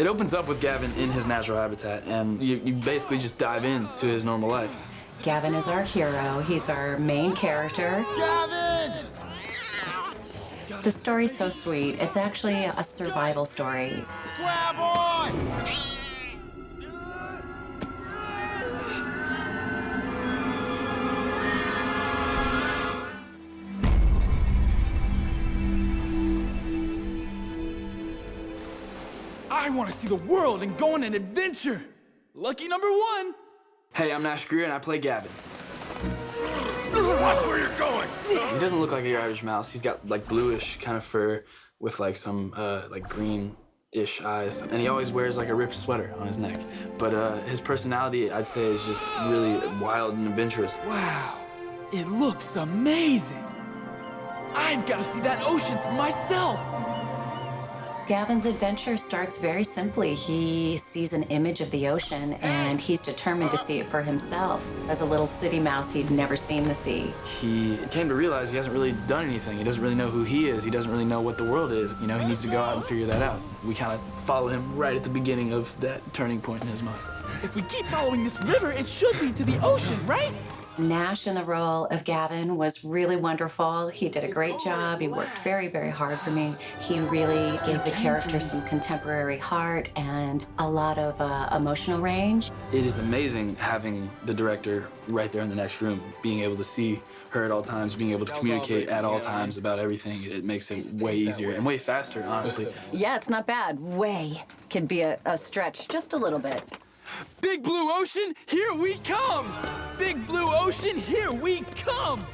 It opens up with Gavin in his natural habitat, and you basically just dive into his normal life. Gavin is our hero. He's our main character. Gavin! The story's so sweet. It's actually a survival story. Grab on! I want to see the world and go on an adventure. Lucky number one. Hey, I'm Nash Grier, and I play Gavin. Watch where you're going. He doesn't look like your average mouse. He's got like bluish kind of fur with like some like green-ish eyes, and he always wears like a ripped sweater on his neck. But his personality, I'd say, is just really wild and adventurous. Wow, it looks amazing. I've got to see that ocean for myself. Gavin's adventure starts very simply. He sees an image of the ocean, and he's determined to see it for himself. As a little city mouse, he'd never seen the sea. He came to realize he hasn't really done anything. He doesn't really know who he is. He doesn't really know what the world is. You know, he needs to go out and figure that out. We kind of follow him right at the beginning of that turning point in his mind. If we keep following this river, it should lead to the ocean, right? Nash in the role of Gavin was really wonderful. He did a great job. He worked very, very hard for me. He really gave the character some contemporary heart and a lot of emotional range. It is amazing having the director right there in the next room, being able to see her at all times, being able to communicate at all times about everything. It makes it way easier and way faster, honestly. Yeah, it's not bad. Way can be a stretch, just a little bit. Big blue ocean, here we come! Big blue ocean, here we come!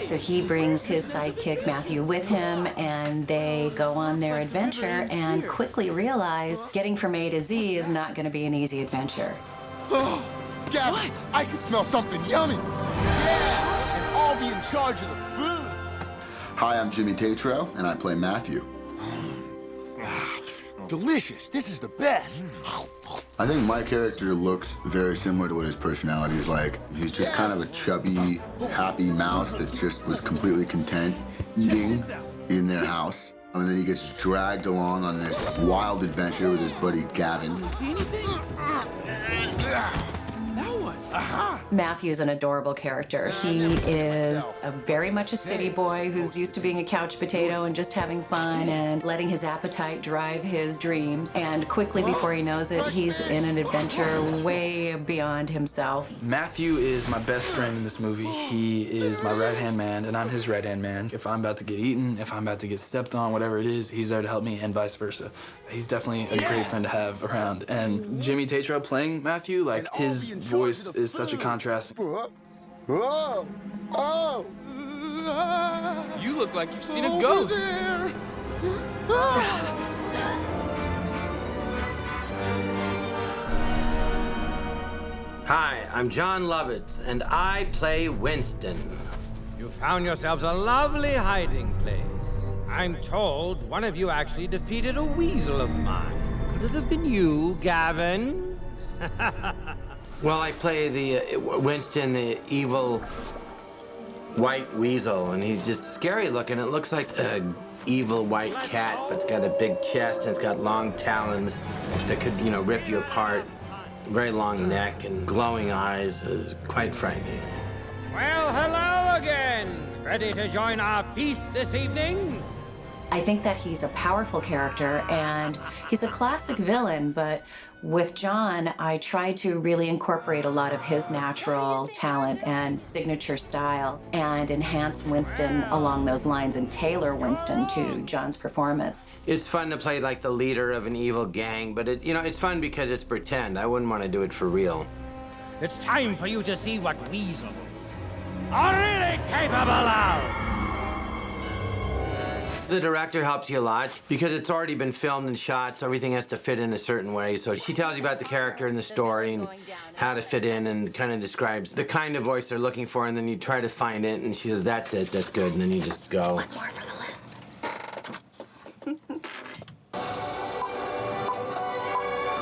So he brings his sidekick Matthew with him, and they go on their adventure and quickly realize getting from A to Z is not going to be an easy adventure. Oh, Gavin, what? I can smell something yummy. Yeah, and I'll be in charge of the food. Hi, I'm Tatro, and I play Matthew. Delicious. This is the best. I think my character looks very similar to what his personality is like. He's just kind of a chubby, happy mouse that just was completely content eating in their house. And then he gets dragged along on this wild adventure with his buddy Gavin. See anything? Now what? Matthew's an adorable character. He is very much a city boy who's used to being a couch potato and just having fun and letting his appetite drive his dreams. And quickly before he knows it, he's in an adventure way beyond himself. Matthew is my best friend in this movie. He is my right-hand man, and I'm his right-hand man. If I'm about to get eaten, if I'm about to get stepped on, whatever it is, he's there to help me, and vice versa. He's definitely a great friend to have around. And Tatro playing Matthew, like, his voice is such a contrast. Oh! You look like you've seen a ghost. There. Hi, I'm John Lovitz, and I play Winston. You found yourselves a lovely hiding place. I'm told one of you actually defeated a weasel of mine. Could it have been you, Gavin? Well, I play the Winston, the evil white weasel, and he's just scary looking. It looks like an evil white cat, but it's got a big chest and it's got long talons that could, you know, rip you apart. Very long neck and glowing eyes. It's quite frightening. Well, hello again. Ready to join our feast this evening? I think that he's a powerful character, and he's a classic villain, but with John, I tried to really incorporate a lot of his natural talent and signature style and enhance Winston along those lines and tailor Winston to John's performance. It's fun to play like the leader of an evil gang, but it's fun because it's pretend. I wouldn't want to do it for real. It's time for you to see what weasels are really capable of. The director helps you a lot because it's already been filmed and shot, so everything has to fit in a certain way. So she tells you about the character and the story and how to fit in and kind of describes the kind of voice they're looking for, and then you try to find it, and she says, that's it, that's good, and then you just go. One more for the list.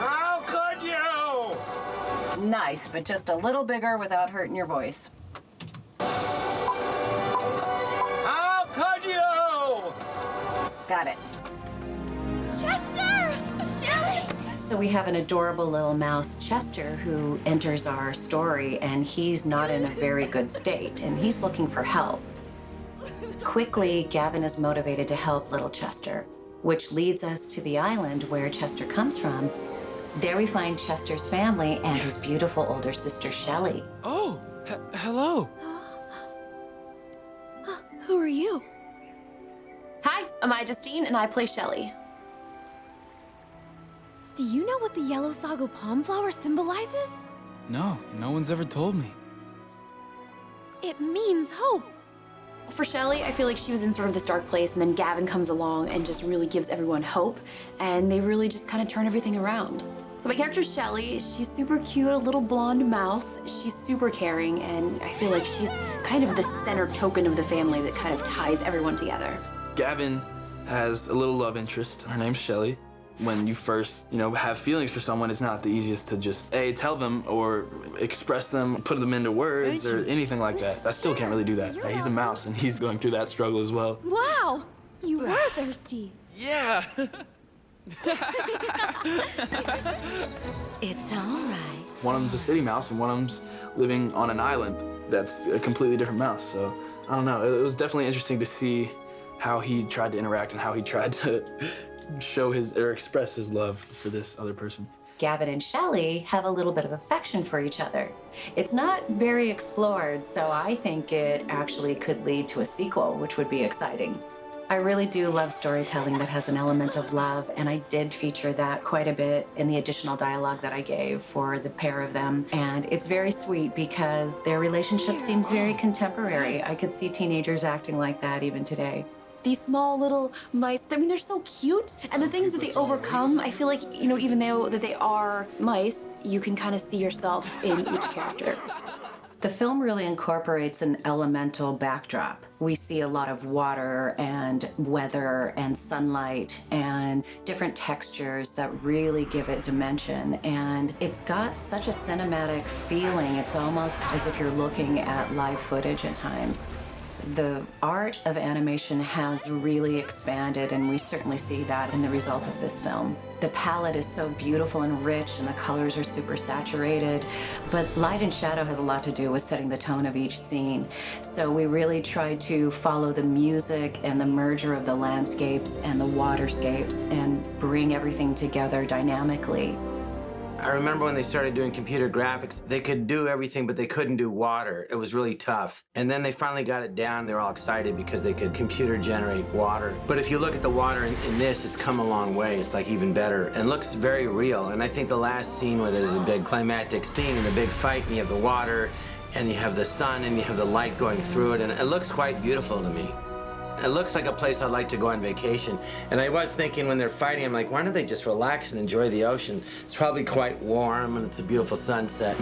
How could you? Nice, but just a little bigger without hurting your voice. How could you? Got it. Chester! Shelly! So we have an adorable little mouse, Chester, who enters our story, and he's not in a very good state, and he's looking for help. Quickly, Gavin is motivated to help little Chester, which leads us to the island where Chester comes from. There we find Chester's family and his beautiful older sister, Shelly. Oh, hello. Who are you? Hi, I'm iJustine, and I play Shelly. Do you know what the yellow sago palm flower symbolizes? No one's ever told me. It means hope. For Shelly, I feel like she was in sort of this dark place, and then Gavin comes along and just really gives everyone hope, and they really just kind of turn everything around. So my character's Shelly. She's super cute, a little blonde mouse. She's super caring, and I feel like she's kind of the center token of the family that kind of ties everyone together. Gavin has a little love interest. Her name's Shelly. When you first, have feelings for someone, it's not the easiest to just, tell them or express them, put them into words or anything like that. I still can't really do that. He's a mouse, and he's going through that struggle as well. Wow, you were thirsty. Yeah. It's all right. One of them's a city mouse, and one of them's living on an island that's a completely different mouse. So, I don't know. It was definitely interesting to see how he tried to interact and how he tried to show or express his love for this other person. Gavin and Shelly have a little bit of affection for each other. It's not very explored, so I think it actually could lead to a sequel, which would be exciting. I really do love storytelling that has an element of love, and I did feature that quite a bit in the additional dialogue that I gave for the pair of them. And it's very sweet because their relationship seems very contemporary. I could see teenagers acting like that even today. These small little mice, I mean, they're so cute. And the things that they overcome, I feel like, even though that they are mice, you can kind of see yourself in each character. The film really incorporates an elemental backdrop. We see a lot of water and weather and sunlight and different textures that really give it dimension. And it's got such a cinematic feeling. It's almost as if you're looking at live footage at times. The art of animation has really expanded, and we certainly see that in the result of this film. The palette is so beautiful and rich, and the colors are super saturated, but light and shadow has a lot to do with setting the tone of each scene. So we really try to follow the music and the merger of the landscapes and the waterscapes and bring everything together dynamically. I remember when they started doing computer graphics, they could do everything, but they couldn't do water. It was really tough. And then they finally got it down. They were all excited because they could computer generate water. But if you look at the water in this, it's come a long way. It's like even better and looks very real. And I think the last scene where there's a big climactic scene and a big fight, and you have the water, and you have the sun, and you have the light going through it, and it looks quite beautiful to me. It looks like a place I'd like to go on vacation. And I was thinking when they're fighting, I'm like, why don't they just relax and enjoy the ocean? It's probably quite warm and it's a beautiful sunset.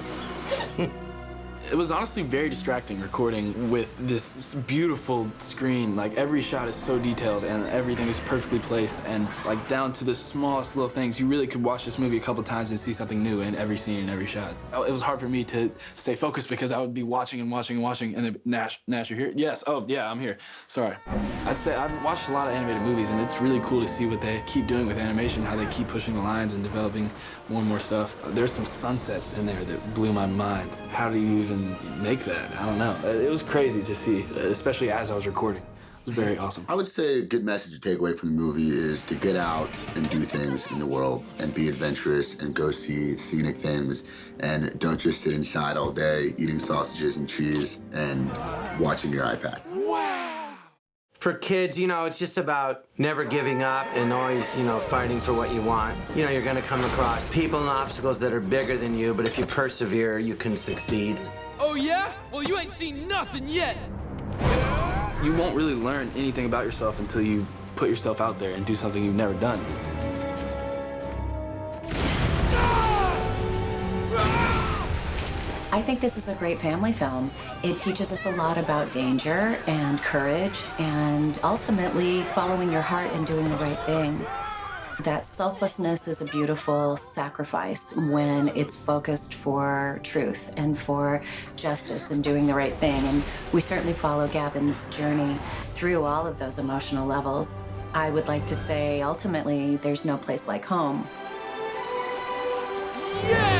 It was honestly very distracting recording with this beautiful screen. Like, every shot is so detailed and everything is perfectly placed, and like down to the smallest little things. You really could watch this movie a couple times and see something new in every scene and every shot. It was hard for me to stay focused because I would be watching and watching and watching, and then, Nash, you're here? Yes, oh yeah, I'm here. Sorry. I'd say I've watched a lot of animated movies, and it's really cool to see what they keep doing with animation, how they keep pushing the lines and developing more and more stuff. There's some sunsets in there that blew my mind. How do you even make that? I don't know. It was crazy to see, especially as I was recording. It was very awesome. I would say a good message to take away from the movie is to get out and do things in the world and be adventurous and go see scenic things, and don't just sit inside all day eating sausages and cheese and watching your iPad. For kids, it's just about never giving up and always, fighting for what you want. You're gonna come across people and obstacles that are bigger than you, but if you persevere, you can succeed. Oh yeah? Well, you ain't seen nothing yet. You won't really learn anything about yourself until you put yourself out there and do something you've never done. I think this is a great family film. It teaches us a lot about danger and courage and ultimately following your heart and doing the right thing. That selflessness is a beautiful sacrifice when it's focused for truth and for justice and doing the right thing. And we certainly follow Gavin's journey through all of those emotional levels. I would like to say, ultimately, there's no place like home. Yeah!